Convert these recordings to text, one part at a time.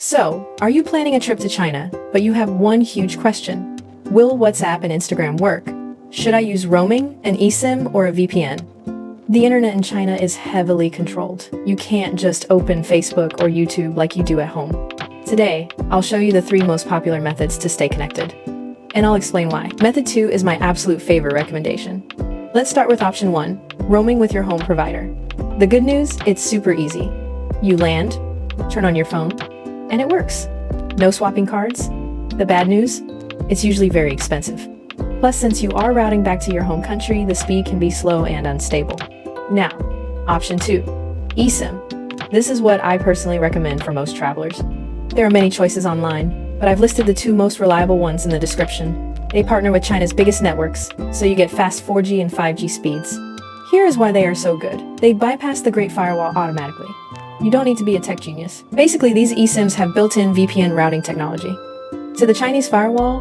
So, are you planning a trip to China, but you have one huge question? Will WhatsApp and Instagram work? Should I use roaming, an eSIM, or a VPN? The internet in China is heavily controlled. You can't just open Facebook or YouTube like you do at home. Today, I'll show you the 3 most popular methods to stay connected. And I'll explain why. Method 2 is my absolute favorite recommendation. Let's start with option 1, roaming with your home provider. The good news, it's super easy. You land, turn on your phone, and it works. No swapping cards. The bad news, it's usually very expensive. Plus, since you are routing back to your home country, the speed can be slow and unstable. Now, option 2, eSIM. This is what I personally recommend for most travelers. There are many choices online, but I've listed the 2 most reliable ones in the description. They partner with China's biggest networks, so you get fast 4G and 5G speeds. Here is why they are so good. They bypass the Great Firewall automatically. You don't need to be a tech genius. Basically, these eSIMs have built-in VPN routing technology. To the Chinese firewall,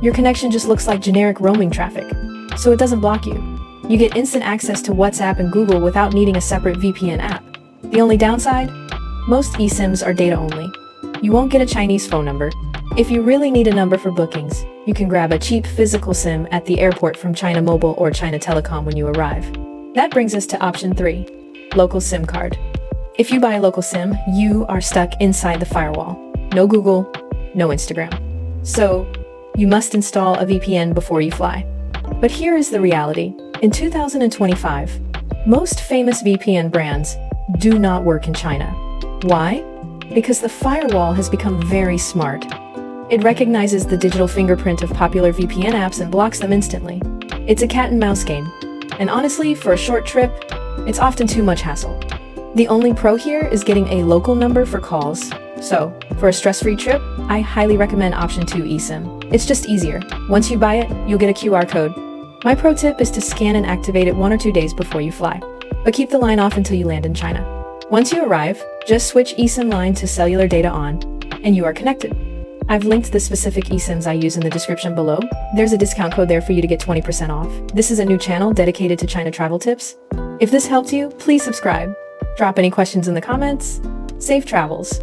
your connection just looks like generic roaming traffic, so it doesn't block you. You get instant access to WhatsApp and Google without needing a separate VPN app. The only downside? Most eSIMs are data only. You won't get a Chinese phone number. If you really need a number for bookings, you can grab a cheap physical SIM at the airport from China Mobile or China Telecom when you arrive. That brings us to option 3, local SIM card. If you buy a local SIM, you are stuck inside the firewall. No Google, no Instagram. So, you must install a VPN before you fly. But here is the reality. In 2025, most famous VPN brands do not work in China. Why? Because the firewall has become very smart. It recognizes the digital fingerprint of popular VPN apps and blocks them instantly. It's a cat and mouse game. And honestly, for a short trip, it's often too much hassle. The only pro here is getting a local number for calls. So, for a stress-free trip, I highly recommend option 2 eSIM. It's just easier. Once you buy it, you'll get a QR code. My pro tip is to scan and activate it 1 or 2 days before you fly. But keep the line off until you land in China. Once you arrive, just switch eSIM line to cellular data on, and you are connected. I've linked the specific eSIMs I use in the description below. There's a discount code there for you to get 20% off. This is a new channel dedicated to China travel tips. If this helped you, please subscribe. Drop any questions in the comments. Safe travels!